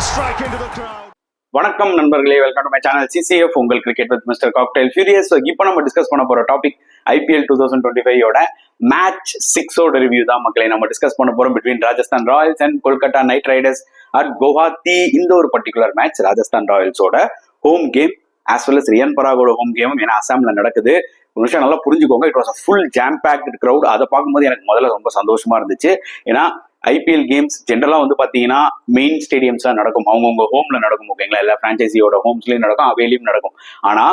strike into the crowd. வணக்கம் நண்பர்களே, welcome to my channel CCF உங்கள் cricket with mister cocktail furious. இப்போ நம்ம டிஸ்கஸ் பண்ண போற டாபிக் ஐபிஎல் 2025 மேட்ச் 6 ரிவ்யூ தான் மக்களை நம்ம டிஸ்கஸ் பண்ண போறோம் between Rajasthan Royals and Kolkata Knight Riders at Guwahati. இந்த ஒரு பர்டிகுலர் மேட்ச் ராஜஸ்தான் ராயல்ஸோட home game as well as Riyan பராகோட ஹோம் கேமும் ஏன்னா அசாம்ல நடக்குது. ஒரு விஷயம் நல்லா புரிஞ்சுக்கோங்க, it was a full jam packed crowd. அதை பார்க்கும்போது எனக்கு முதல்ல ரொம்ப சந்தோஷமா இருந்துச்சு. ஏன்னா ஐபிஎல் கேம்ஸ் ஜென்ரலா வந்து பாத்தீங்கன்னா மெயின் ஸ்டேடியம்ஸா நடக்கும், அவங்கவுங்க ஹோம்ல நடக்கும். ஓகேங்களா, எல்லா பிரான்ச்சைசியோட ஹோம்ஸ்லயும் நடக்கும், அவேலியும் நடக்கும். ஆனா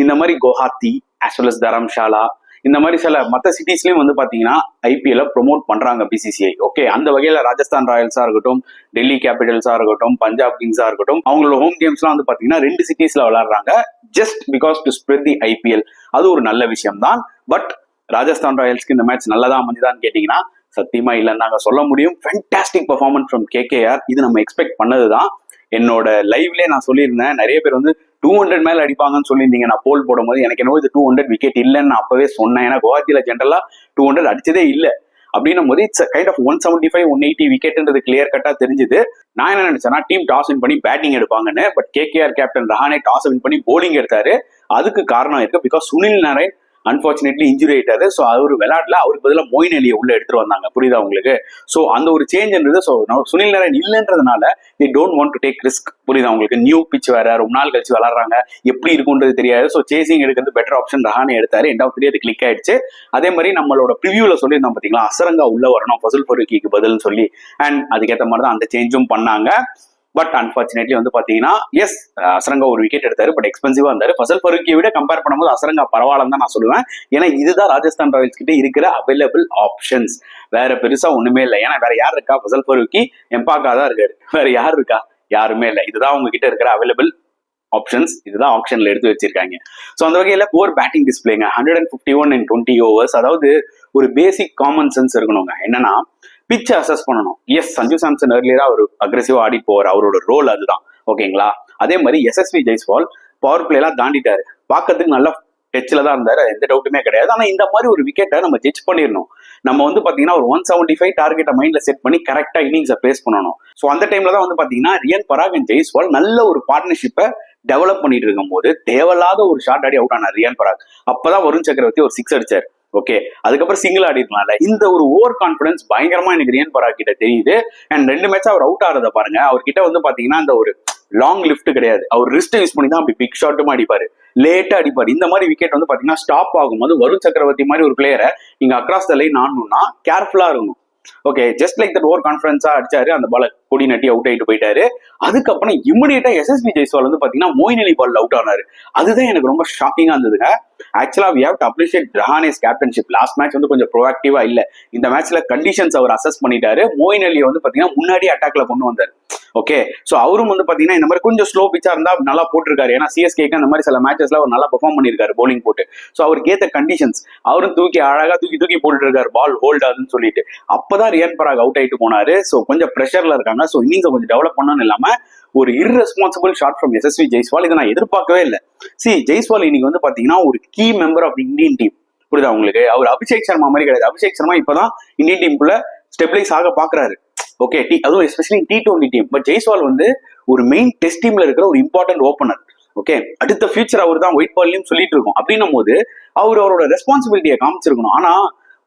இந்த மாதிரி Guwahati as well as Dharamshala இந்த மாதிரி சில மற்ற சிட்டிஸ்லயும் வந்து பாத்தீங்கன்னா ஐபிஎல் ப்ரொமோட் பண்றாங்க பிசிசிஐ. ஓகே, அந்த வகையில ராஜஸ்தான் ராயல்ஸா இருக்கட்டும், டெல்லி கேபிட்டல்ஸா இருக்கட்டும், பஞ்சாப் கிங்ஸா இருக்கட்டும், அவங்களோட ஹோம் கேம்ஸ்லாம் வந்து பாத்தீங்கன்னா 2 சிட்டிஸ்ல விளையாடுறாங்க just because to spread the IPL. அது ஒரு நல்ல விஷயம் தான். பட் ராஜஸ்தான் ராயல்ஸ்க்கு இந்த மேட்ச் நல்லதா அமைஞ்சுதான்னு கேட்டீங்கன்னா சத்தியமா இல்லைன்னு நாங்க சொல்ல முடியும். Fantastic performance from KKR. இது நம்ம எக்ஸ்பெக்ட் பண்ணதுதான். என்னோட லைவ்லேயே நான் சொல்லியிருந்தேன், நிறைய பேர் வந்து 200 மேல அடிப்பாங்கன்னு சொல்லியிருந்தீங்க. நான் போல் போடும் போது எனக்கு என்னவோ இது 200 விக்கெட் இல்லைன்னு நான் அப்பவே சொன்னேன். ஏன்னா குவஹாத்தியில ஜென்ரலா 200 அடிச்சதே இல்லை. அப்படின்னும் போது இட்ஸ் கைண்ட் ஆஃப் 175 180 விக்கெட்ன்றது கிளியர் கட்டா தெரிஞ்சுது. நான் என்ன நினைச்சேன்னா டீம் டாஸ் வின் பண்ணி பேட்டிங் எடுப்பாங்கன்னு. But KKR captain Rahane toss win பண்ணி போலிங் எடுத்தாரு. அதுக்கு காரணம் இருக்கு, because Sunil Narayan unfortunately injury ஆயிட்டாரு. ஸோ அவரு விளையாடல, அவருக்கு பதிலாக மொயின் அலியை உள்ள எடுத்துட்டு வந்தாங்க. புரியுதா உங்களுக்கு? ஸோ அந்த ஒரு சேஞ்ச் இருந்தது. ஸோ சுனில் நாராயண் இல்லைன்றதுனால they don't want to take risk. புரியுதா உங்களுக்கு? நியூ பிச் வேற, ரொம்ப நாள் கழிச்சு விளாடுறாங்க, எப்படி இருக்குன்றது தெரியாது. ஸோ சேசிங் எடுக்கிறது பெட்டர் ஆப்ஷன். ரஹானே எடுத்தாரு. எண்ட் ஆஃப் 3 அது கிளிக் ஆயிடுச்சு. அதே மாதிரி நம்மளோட ப்ரிவியூல சொல்லியிருந்தோம் பாத்தீங்களா, அசரங்கா உள்ள வரணும் ஃபசல் ஃபரூக்கிக்கு பதில்னு சொல்லி. அண்ட் அதுக்கேற்ற மாதிரி தான் அந்த சேஞ்சும் பண்ணாங்க. பட் அன்பார்ச்சுனேட்லி வந்து பாத்தீங்கன்னா எஸ், அசரங்கா ஒரு விக்கெட் எடுத்தாரு, பட் எக்ஸ்பென்சிவா இருந்தாரு. ஃபசல் ஃபரூக்கியை விட கம்பேர் பண்ணும்போது அசரங்கா பரவாயில்லன்னு தான் நான் சொல்லுவேன். ஏன்னா இதுதான் ராஜஸ்தான் ராயல்ஸ் கிட்ட இருக்கிற அவைலபிள் ஆப்ஷன்ஸ். வேற பெருசா ஒண்ணுமே இல்லை. ஏன்னா வேற யார் இருக்கா? ஃபசல் ஃபரூக்கி, எம்பாக்கா தான் இருக்காரு. வேற யார் இருக்கா? யாருமே இல்லை. இதுதான் அவங்க கிட்ட இருக்கிற அவைலபிள் ஆப்ஷன்ஸ். இதுதான் ஆப்ஷன்ல எடுத்து வச்சிருக்காங்க. ஸோ அந்த வகையில புவர் பேட்டிங் டிஸ்பிளேங்க. 151 in 20 overs. அதாவது ஒரு பேசிக் காமன் சென்ஸ் இருக்கணுங்க. என்னன்னா பிச்சை அசஸ் பண்ணணும். எஸ், சஞ்சு சாம்சன் ஏர்லியரா அவர் அக்ரெசிவா ஆடி போவார், அவரோட ரோல் அதுதான். ஓகேங்களா, அதே மாதிரி எஸ்எஸ்வி ஜெய்ஸ்வால் பவர் பிளே எல்லாம் தாண்டிட்டாரு, பார்க்கறதுக்கு நல்லா டெச்சில் தான் இருந்தாரு, எந்த டவுட்டுமே கிடையாது. ஆனா இந்த மாதிரி ஒரு விக்கெட்டை நம்ம ஜட்ஜ் பண்ணிடணும். நம்ம வந்து பாத்தீங்கன்னா ஒரு 175 டார்கெட்டை மைண்ட்ல செட் பண்ணி கரெக்டா இன்னிங்ஸை பேஸ் பண்ணணும். ஸோ அந்த டைம்ல தான் வந்து பாத்தீங்கன்னா ரியான் பராக் அண்ட் ஜெய்ஸ்வால் நல்ல ஒரு பார்ட்னர்ஷிப்பை டெவலப் பண்ணிட்டு இருக்கும் போது தேவையில்லாத ஒரு ஷாட் ஆடி அவுட் ஆனார் ரியான் பராக். அப்பதான் வருண் சக்கரவர்த்தி ஒரு 6 அடிச்சார். ஓகே, அதுக்கப்புறம் சிங்கிள் ஆடி இருக்கலாம்ல. இந்த ஒரு ஓவர் கான்பிடன்ஸ் பயங்கரமா எனக்கு ரியான் பராக் கிட்ட தெரியுது. அண்ட் 2 மேட்ச் அவர் அவுட் ஆறத பாருங்க. அவர்கிட்ட வந்து பாத்தீங்கன்னா அந்த ஒரு லாங் லிஃப்ட் கிடையாது. அவர் ரிஸ்ட் யூஸ் பண்ணி தான் அப்படி பிக் ஷாட்டும் அடிப்பாரு, லேட்டா அடிப்பாரு. இந்த மாதிரி விக்கெட் வந்து பாத்தீங்கன்னா ஸ்டாப் ஆகும்போது வருண் சக்கரவர்த்தி மாதிரி ஒரு பிளேயரை நீங்க அக்ராஸ் த லைன் ஆடணும்னா கேர்ஃபுல்லா இருக்கணும். Okay, just like that over கான்ஃபிடன்ஸா அடிச்சாரு, அந்த பால கொடி நட்டி அவுட் ஆயிட்டு போயிட்டாரு. அதுக்கப்புறம் இமிடியேட்டா எஸ்எஸ்வி ஜெய்ஸ்வால் வந்து பாத்தீங்கன்னா மொயின் அலி பால் அவுட் ஆனாரு. அதுதான் எனக்கு ரொம்ப ஷாக்கிங்கா இருந்ததுங்க. ஆக்சுவலா we have to appreciate Rahane's captainship. Last match வந்து கொஞ்சம் ப்ரோஆக்டிவா இல்ல. இந்த மேட்ச்ல கண்டிஷன்ஸ் அவர் அசஸ் பண்ணிட்டாரு. மொயின் அலியை வந்து பாத்தீங்கன்னா முன்னாடி அட்டாக்ல கொண்டு வந்தாரு. ஓகே, சோ அவரும் வந்து பாத்தீங்கன்னா இந்த மாதிரி கொஞ்சம் ஸ்லோ பிச்சா இருந்தா நல்லா போட்டிருக்காரு. ஏன்னா சிஎஸ்கேக்கு அந்த மாதிரி சில மேட்சஸ்ல அவர் நல்லா பெர்ஃபார்ம் பண்ணிருக்காரு போலிங் போட்டு. சோ அவருக்கு ஏத்த கண்டிஷன்ஸ் அவரும் அழகா தூக்கி போட்டுட்டு இருக்காரு, பால் ஹோல்ட் ஆகுதுன்னு சொல்லிட்டு. அப்பதான் ரியான் பராக் அவுட் ஆயிட்டு போனாரு. சோ கொஞ்சம் பிரஷர்ல இருக்காங்க. சோ இன்னிங்ஸ் கொஞ்சம் டெவலப் பண்ணணும்னு இல்லாம ஒரு irresponsible shot from Yashasvi Jaiswal. இதை நான் எதிர்பார்க்கவே இல்லை. ஜெய்ஸ்வால் இன்னைக்கு வந்து பாத்தீங்கன்னா ஒரு key member of Indian team. புரியுதா உங்களுக்கு? அவர் அபிஷேக் சர்மா மாதிரி கிடையாது. அபிஷேக் சர்மா இப்பதான் இந்தியன் டீமுக்குள்ள ஸ்டெபிலைஸ் ஆக பாக்குறாரு. ஓகே, அதுவும் especially T20 team. But Jaiswal வந்து ஒரு மெயின் டெஸ்ட் டீம்ல இருக்கிற ஒரு இம்பார்ட்டன்ட் ஓப்பனர். ஓகே, அடுத்த ஃபியூச்சர் அவர் தான் ஒயிட் பால்லையும் சொல்லிட்டு இருக்கோம். அப்படின்னும் போது அவரோட ரெஸ்பான்சிபிலிட்டியை காமிச்சிருக்கணும். ஆனா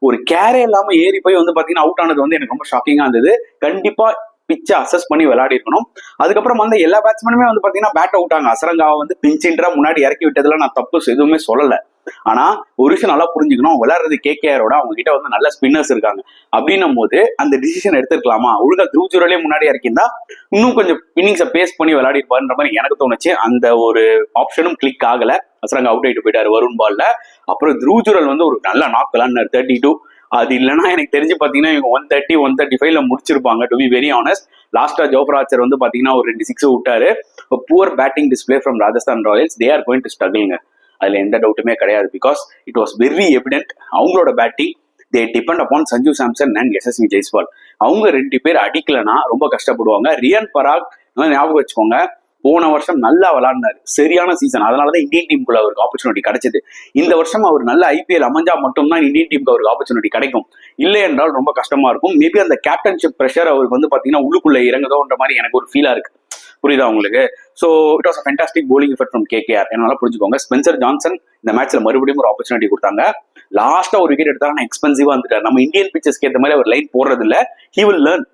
ஒரு கேரே இல்லாம ஏறி போய் வந்து பாத்தீங்கன்னா அவுட் ஆனது வந்து எனக்கு ரொம்ப ஷாக்கிங்கா இருந்தது. கண்டிப்பா பிச்சை அசஸ் பண்ணி விளையாடி இருக்கணும். அதுக்கப்புறம் வந்து எல்லா பேட்ஸ்மேனுமே வந்து பாத்தீங்கன்னா பேட் அவுட் ஆங்க. அசரங்காவை வந்து பிஞ்சின்றா முன்னாடி இறக்கி விட்டதுல நான் தப்பு எதுவுமே சொல்லல. ஆனா ஒரு விஷயம் நல்லா புரிஞ்சுக்கணும், விளையாடுறது கேகேஆரோட அவங்க கிட்ட வந்து நல்ல ஸ்பின்னர்ஸ் இருக்காங்க. அப்படின்னும் போது அந்த டிசிஷன் எடுத்துருக்கலாமா? ஒழுங்கா த்ரூஜுரலே முன்னாடி இறக்கியிருந்தா இன்னும் கொஞ்சம் இன்னிங்ஸை பேஸ் பண்ணி விளையாடி இருப்பாருன்ற மாதிரி எனக்கு தோணுச்சு. அந்த ஒரு ஆப்ஷனும் கிளிக் ஆகல. அசரங்கா அவுட் ஆயிட்டு போயிட்டாரு வருண் பால்ல. அப்புறம் த்ரூஜுரல் வந்து ஒரு நல்ல நாக் விளாண்டாரு 32. அது இல்லைன்னா எனக்கு தெரிஞ்சு பாத்தீங்கன்னா இவங்க 130 135 முடிச்சிருப்பாங்க. டு பி வெரி ஆனஸ்ட், லாஸ்டா ஜோஃப்ரா ஆர்ச்சர் வந்து பாத்தீங்கன்னா ஒரு 2 6 விட்டாரு. Poor batting display from Rajasthan Royals. They are going to ஸ்ட்ரகிள்ங்க, அதுல எந்த டவுட்டுமே கிடையாது. Because it was very evident. அவங்களோட batting they depend upon Sanju Samson and Yashasvi Jaiswal. அவங்க 2 பேர் அடிக்கலன்னா ரொம்ப கஷ்டப்படுவாங்க. ரியான் பராக் ஞாபகம் வச்சுக்கோங்க, போன வருஷம் நல்லா விளையாடினாரு, சரியான சீசன். அதனாலதான் இந்தியன் டீமுக்குள்ள அவருக்கு ஆப்பர்ச்சுனிட்டி கிடைச்சது. இந்த வருஷம் அவர் நல்ல ஐபிஎல் அமைஞ்சா மட்டும்தான் இந்தியன் டீமுக்கு அவருக்கு ஆப்பர்ச்சுனிட்டி கிடைக்கும். இல்லை என்றால் ரொம்ப கஷ்டமா இருக்கும். மேபி அந்த கேப்டன்ஷிப் பிரஷர் அவருக்கு வந்து பாத்தீங்கன்னா உள்ளுக்குள்ள இறங்குதோன்ற மாதிரி எனக்கு ஒரு ஃபீலா இருக்கு. புரியுதா உங்களுக்கு? So it was a fantastic bowling effort from KKR. என்னால புரிஞ்சுக்கோங்க. ஸ்பென்சர் ஜான்சன் இந்த மேட்ச்ல மறுபடியும் ஒரு ஆப்பர்ச்சுனிட்டி கொடுத்தாங்க. லாஸ்டா ஒரு விக்கெட் எடுத்தாங்க, எக்ஸ்பென்சிவா வந்துட்டார். நம்ம இந்தியன் பிச்சர்ஸ்க்கு ஏற்ற மாதிரி அவர் லைன் போடுறது இல்ல. He will learn,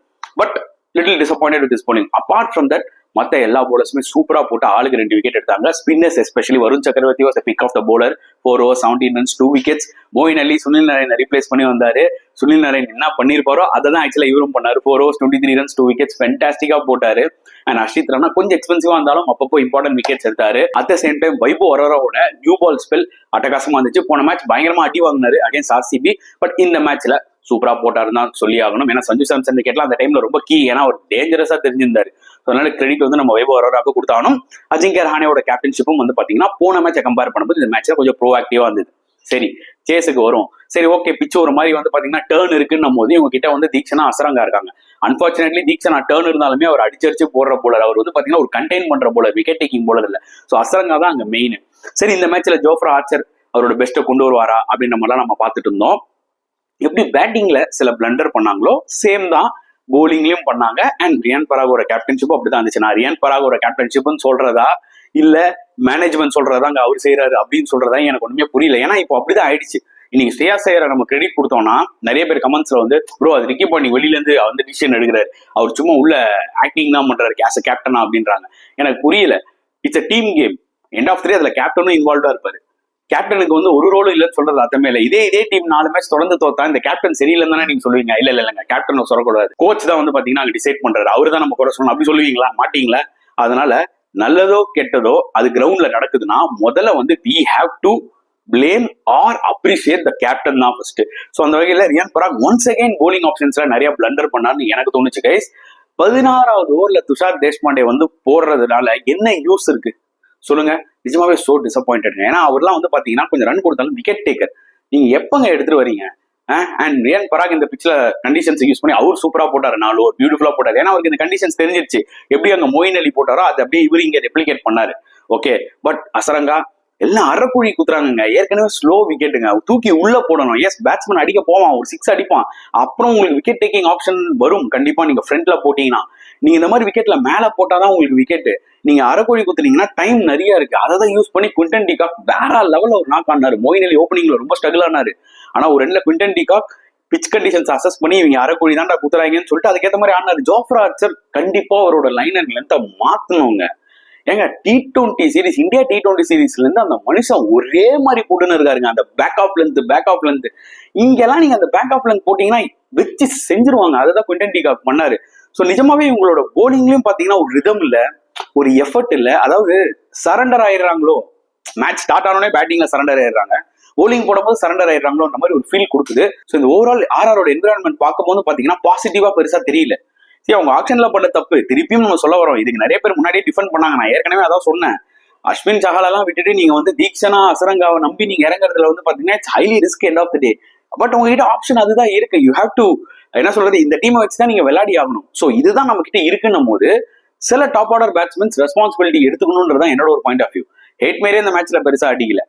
but little disappointed with this bowling. Apart from that மற்ற எல்லா போலர்ஸுமே சூப்பரா போட்டு ஆளுக்கு 2 விக்கெட் எடுத்தாங்க. Spinners especially Varun Chakravarthy was pick of the bowler, 4 overs 17 runs 2 wickets. Moeen Ali Sunil Narine replace பண்ணி வந்தாரு. சுனில் நரேன் என்ன பண்ணிருப்பாரோ அதை தான் ஆக்சுவலா இவரும் பண்ணாரு. 4 overs 23 runs 2 wickets ஃபென்டாஸ்டிக்கா போட்டாரு. அண்ட் ஹர்ஷித் ராணா கொஞ்சம் எக்ஸ்பென்சிவா இருந்தாலும் அப்பப்போ இம்பார்ட்டன்ட் விக்கெட்ஸ் எடுத்தாரு. At the same time Vaibhav அரோராவோட நியூ பால் ஸ்பெல் அட்டகாசமா இருந்துச்சு. போன மேட்ச் பயங்கரமா அடி வாங்கினாரு அகைன்ஸ்ட் ஆர்சிபி. பட் இந்த மேட்ச்ல சூப்பரா போட்டாருன்னு தான் சொல்லி ஆகணும். ஏன்னா சஞ்சு சாம்சன் விக்கெட்லாம் அந்த டைம்ல ரொம்ப கீ. ஏன்னா அவர் டேஞ்சரஸா தெரிஞ்சிருந்தாரு. அதனால கிரெடிட் வந்து நம்ம வைபவ் அரோராவுக்கு கொடுத்தாலும் அஜிங்கர் ரஹானேயோட கேப்டன்ஷிப்பும் வந்து பாத்தீங்கன்னா போன மேட்சை கம்பேர் பண்ணும்போது இந்த மேட்ச்ல கொஞ்சம் ப்ரோஆக்டிவா இருந்தது. சரி, சேஸுக்கு வரும். சரி, ஓகே, பிச்சு ஒரு மாதிரி வந்து பாத்தீங்கன்னா டேர்ன் இருக்குன்னும் போது இவங்க கிட்ட வந்து தீக்ஷனா அசரங்கா இருக்காங்க. அன்பார்ச்சுனேட்லி தீக்ஷனா டேர்ன் இருந்தாலுமே அவர் அடிச்சடிச்சு போடுற போலர். அவர் வந்து பாத்தீங்கன்னா ஒரு கண்டெயின் பண்ற போலர், விக்கெட் டேக்கிங் போலர் இல்ல. சோ அசரங்கா தான் அங்க மெயின். சரி, இந்த மேட்ச்ல ஜோஃப்ரா ஆர்ச்சர் அவரோட பெஸ்ட்டை கொண்டு வருவாரா அப்படின்ற மாதிரிலாம் நம்ம பார்த்துட்டு இருந்தோம். எப்படி பேட்டிங்ல சில பிளண்டர் பண்ணாங்களோ சேம் தான் போலிங்லயும் பண்ணாங்க. அண்ட் ரியான் பராகோட கேப்டன்ஷிப்பும் அப்படிதான் இருந்துச்சு. நான் ரியான் பராகோட கேப்டன்ஷிப்னு சொல்றதா இல்ல மேனேஜ்மெண்ட் சொல்றதா அங்க அவர் செய்யறாரு அப்படின்னு சொல்றதா எனக்கு ஒண்ணுமே புரியல. ஏன்னா இப்போ அப்படிதான் ஆயிடுச்சு. இன்னைக்கு ஸ்ரேயாஸ் ஐயரை நம்ம கிரெடிட் கொடுத்தோம்னா நிறைய பேர் கமெண்ட்ஸ்ல வந்து ப்ரோ அது ரிக்கி பாண்டிங் வெளியில இருந்து வந்து டிசிஷன் எடுக்கிறாரு, அவர் சும்மா உள்ள ஆக்டிங் தான் பண்றாரு ஆஸ் அ கேப்டனா அப்படின்றாங்க. எனக்கு புரியல. It's a team game. End of 3 அதுல கேப்டனும் இன்வால்வ்டா இருப்பாரு. கேப்டனுக்கு வந்து ஒரு ரோலும் இல்லைன்னு சொல்றது அர்த்தமே இல்லை. இதே டீம் 4 மேட்ச் தொடர்ந்து தோத்தா இந்த கேப்டன் சரியில்லைன்னு தானே நீங்க சொல்லுவீங்க. இல்லங்க, கேப்டன் சொல்லக்கூடாது. கோச் தான் வந்து பாத்தீங்கன்னா அங்க டிசைட் பண்றாரு. அவரு தான் நம்ம குறை சொல்லணும் அப்படி சொல்லுவீங்களா? மாட்டீங்களா? அதனால நல்லதோ கெட்டதோ அது கிரவுண்ட்ல நடக்குதுன்னா முதல்ல வந்து we have to blame or appreciate the captain தான் ஃபர்ஸ்ட். ஸோ அந்த வகையில ரியான் பராக் ஒன்ஸ் அகைன் போலிங் ஆப்ஷன்ஸ்ல நிறைய பிளண்டர் பண்ணாருன்னு எனக்கு தோணுச்சு கைஸ். 16வது ஓவர்ல துஷார் தேஷ்பாண்டே வந்து போடுறதுனால என்ன யூஸ் இருக்கு சொல்லுங்க? நிஜமாவே சோ டிசப்பாயிண்டட். ஏன்னா அவர்லாம் வந்து பாத்தீங்கன்னா கொஞ்சம் ரன் கொடுத்தாலும் விக்கெட் டேக்கர். நீங்க எப்பங்க எடுத்துட்டு வரீங்க? அண்ட் ரியான் பராக் இந்த பிச்ல கண்டிஷன்ஸ் யூஸ் பண்ணி அவர் சூப்பரா போட்டாரு. 4 ஓவர் பியூட்டிஃபுல்லா போட்டாரு. ஏன்னா அவருக்கு இந்த கண்டிஷன்ஸ் தெரிஞ்சிருச்சு. எப்படி அங்க மோயின் அலி போட்டாரோ அது அப்படியே இவரு இங்க ரெப்ளிகேட் பண்ணாரு. ஓகே, பட் அசரங்கா எல்லாம் அரைக்குழி குத்துறாங்க. ஏற்கனவே ஸ்லோ விக்கெட்டுங்க, தூக்கி உள்ள போடணும். எஸ், பேட்ஸ்மேன் அடிக்க போவான், ஒரு 6 அடிப்பான். அப்புறம் உங்களுக்கு விக்கெட் டேக்கிங் ஆப்ஷன் வரும் கண்டிப்பா. நீங்க ஃப்ரண்ட்ல போட்டீங்கன்னா, நீங்க இந்த மாதிரி விக்கெட்ல மேல போட்டாதான் உங்களுக்கு விக்கெட். நீங்க அரைக்குழி குத்துனீங்கன்னா டைம் நிறைய இருக்கு. அதை யூஸ் பண்ணி குவிண்டன் டி காக் வேற லெவல்ல ஒரு நாக் ஆனாரு. மோயின் அலி ஓப்பனிங்ல ரொம்ப ஸ்ட்ரகிள் ஆனாரு. ஆனா ஒரு ரெண்டுல Quinton de Kock pitch conditions assess பண்ணி இவங்க அரைக்குழி தான்டா குத்துறாங்கன்னு சொல்லிட்டு அதுக்கேற்ற மாதிரி ஆனாரு. ஜோஃப்ரா ஆர்ச்சர் கண்டிப்பா அவரோட லைன் அண்ட் லென்த்தை மாத்தணுங்க. ஏங்க, T20 சீரீஸ், இந்தியா T20 சீரீஸ்ல இருந்து அந்த மனுஷன் ஒரே மாதிரி போட்டுன்னு இருக்காருங்க. அந்த பேக் ஆஃப் லென்த் இங்கெல்லாம் நீங்க அந்த பேக் ஆஃப் லென்த் போட்டீங்கன்னா வச்சு செஞ்சிருவாங்க. அதுதான் குவிண்டன் டி காக் பண்ணாரு. ஸோ நிஜமாவே உங்களோட போலிங்லயும் பாத்தீங்கன்னா ஒரு ரிதம் இல்ல, ஒரு எஃபர்ட் இல்ல. அதாவது சரண்டர் ஆயிடுறாங்களோ, மேட்ச் ஸ்டார்ட் ஆனோடனே பேட்டிங்ல சரண்டர் ஆயிடுறாங்க, போலிங் போடும்போது சரண்டர் ஆயிடுறாங்களோ அந்த மாதிரி ஒரு ஃபீல் கொடுக்குது. ஸோ இந்த ஓவரால் ஆர்ஆரோட என்விரான்மெண்ட் பார்க்கும்போது பாத்தீங்கன்னா பாசிட்டிவா பெருசா தெரியல. சரி, அவங்க ஆக்ஷன்ல பண்ண தப்பு திருப்பியும் நம்ம சொல்ல வரோம். இதுக்கு நிறைய பேர் முன்னாடியே டிஃபெண்ட் பண்ணாங்க. நான் ஏற்கனவே அதான் சொன்னேன். அஸ்வின் சஹாலெல்லாம் விட்டுட்டு நீங்க வந்து தீக்ஷனா அசரங்காவை நம்பி நீங்க இறங்குறதுல வந்து பாத்தீங்கன்னா it's highly risk end of the day. But உங்ககிட்ட ஆப்ஷன் அதுதான் இருக்கு. யூ ஹேவ் டு என்ன சொல்றது, இந்த டீமை வச்சுதான் நீங்க விளையாடி ஆகணும். ஸோ இதுதான் நம்ம கிட்ட இருக்குன்னும் போது சில டாப் ஆர்டர் பேட்ஸ்மேன்ஸ் ரெஸ்பான்சிபிலிட்டி எடுத்துக்கணும்ன்றதான் என்னோட ஒரு பாயிண்ட் ஆஃப் வியூ. ஹேட் மேரே இந்த மேட்ச்ல பெருசா அடிக்கல.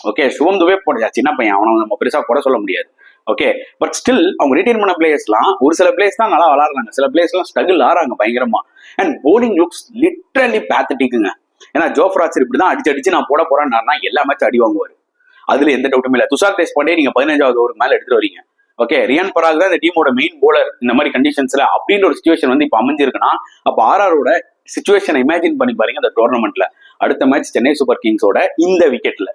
ஓகே, சுவம் துபே போடுச்சா சின்ன பையன், அவனை நம்ம பெருசா குறை சொல்ல முடியாது. ஓகே, பட் ஸ்டில் அவங்க ரிட்டைன் பண்ண பிளேயர்ஸ்லாம் ஒரு சில பிளேயர்ஸ் தான் நல்லா விளாடுறாங்க, சில பிளேயர்ஸ்லாம் ஸ்ட்ரகிள் ஆறாங்க பயங்கரமா. அண்ட் போலிங் லுக்ஸ் லிட்டரலி பேத்தட்டிக்குங்க. ஏன்னா ஜோஃப்ரா ஆர்ச்சர் இப்படிதான் அடிச்சு நான் போட போறேன்னா எல்லா மேட்ச் அடி வாங்குவாரு. அதுல எந்த டவுட்டுமே இல்லை. துஷார் தேஷ்பாண்டே நீங்க 15வது ஓவர் மேல எடுத்துட்டு வரீங்க. ஓகே, ரியான் பராக் தான் இந்த டீமோட மெயின் போலர் இந்த மாதிரி கண்டிஷன்ஸ்ல அப்படின்ற ஒரு சிச்சுவேஷன் வந்து இப்ப அமைஞ்சிருக்குன்னா அப்ப ஆர்ஆரோட சிச்சுவேஷனை இமேஜின் பண்ணி பாருங்க. அந்த டோர்னமெண்ட்ல அடுத்த மேட்ச் சென்னை சூப்பர் கிங்ஸோட இந்த விக்கெட்ல,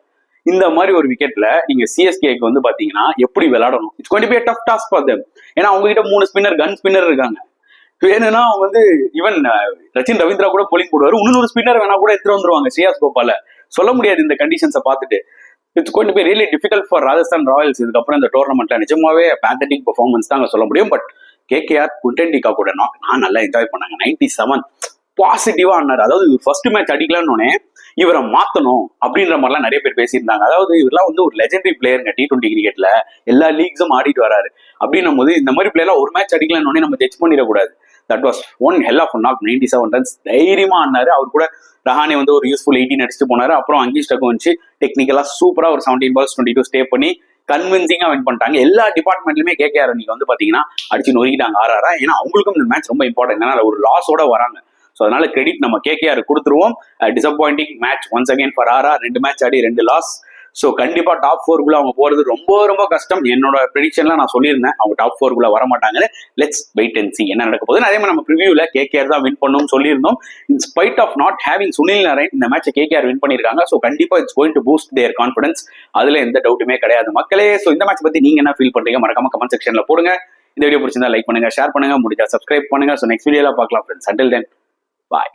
இந்த மாதிரி ஒரு விக்கெட்ல நீங்க சிஎஸ்கேக்கு வந்து பாத்தீங்கன்னா எப்படி விளையாடணும்? It's going to be a tough task for them. ஏன்னா அவங்க கிட்ட 3 ஸ்பின்னர், கன் ஸ்பின்னர் இருக்காங்க. வேணும்னா அவங்க வந்து ஈவன் ரச்சின் ரவீந்திரா கூட போலிங் போடுவாரு. 300 ஸ்பின்னர் வேணா கூட எடுத்துட்டு வந்துருவாங்க ஸ்ரேயாஸ் கோபால. சொல்ல முடியாது இந்த கண்டிஷன்ஸை பார்த்துட்டு. It's going to be really difficult for Rajasthan Royals. இதுக்கப்புறம் இந்த டோர்னமெண்ட்ல நிஜமாவே பேத்தட்டிக் பெர்ஃபார்மன்ஸ் தான் சொல்ல முடியும். But KKR Quinton de Kock கூட நான் நல்லா என்ஜாய் பண்ணாங்க. 97 பாசிட்டிவா ஆனாரு. அதாவது ஃபர்ஸ்ட் மேட்ச் அடிக்கலான்னு இவரை மாத்தணும் அப்படின்ற மாதிரிலாம் நிறைய பேர் பேசியிருந்தாங்க. அதாவது இவரெல்லாம் வந்து ஒரு லெஜெண்டரி பிளேயருங்க. T20 கிரிக்கெட்ல எல்லா லீக்ஸும் ஆடிட்டு வராரு. அப்படின்னும் போது இந்த மாதிரி பிளேயர்லாம் ஒரு மேட்ச் அடிக்கலான்னு நம்ம ஜட்ஜ் பண்ணிடக்கூடாது. That was one hell of knock. 97 runs தைரியமா ஆனாரு. அவர் கூட ரஹானே வந்து ஒரு யூஸ்ஃபுல் 18 அடிச்சுட்டு போனாரு. அப்புறம் அங்கீஷ் ரகுவன்ஷி டெக்னிக்கலா சூப்பரா ஒரு 17 balls 22 ஸ்டே பண்ணி கன்வின்சிங்கா வின் பண்ணிட்டாங்க. எல்லா டிபார்ட்மெண்ட்லயுமே கேகேஆர் நீங்க வந்து பாத்தீங்கன்னா அடிச்சு நொறுக்கிட்டாங்க ஆர்ஆரா. ஏன்னா அவங்களுக்கும் இந்த மேட்ச் ரொம்ப இம்பார்ட்டன்ட். ஏன்னா ஒரு லாஸோட வராங்க. ஸோ அதனால கிரெடிட் நம்ம கேகேஆர் கொடுத்துருவோம். Disappointing match once again for RR. 2 match ஆடி 2 லாஸ். ஸோ கண்டிப்பா டாப் 4 அவங்க போறது ரொம்ப ரொம்ப கஷ்டம். என்னோட ப்ரெடிக்ஷன்ல நான் சொல்லியிருந்தேன் அவங்க டாப் 4 வர மாட்டாங்கன்னு. லெட்ஸ் வெயிட் அண்ட் சி என்ன நடக்க போகுது. அதே மாதிரி நம்ம ப்ரிவியூல கேகேஆர் தான் வின் பண்ணணும்னு சொல்லியிருந்தோம். In spite of not having Sunil Narayan இந்த மேட்சை கேகேஆர் வின் பண்ணிருக்காங்க. ஸோ கண்டிப்பா it's going to boost their confidence. அதுல எந்த டவுட்டுமே கிடையாது மக்களே. ஸோ இந்த மேட்ச் பத்தி நீங்க என்ன ஃபீல் பண்றீங்க மறக்காம கமெண்ட் செக்ஷன்ல போடுங்க. இந்த வீடியோ பிடிச்சிருந்தா லைக் பண்ணுங்க, ஷேர் பண்ணுங்க, முடிஞ்சா சப்ஸ்கிரைப் பண்ணுங்க. ஸோ நெக்ஸ்ட் வீடியோல பார்க்கலாம் ஃப்ரெண்ட்ஸ். அண்டில் தென் பாய்.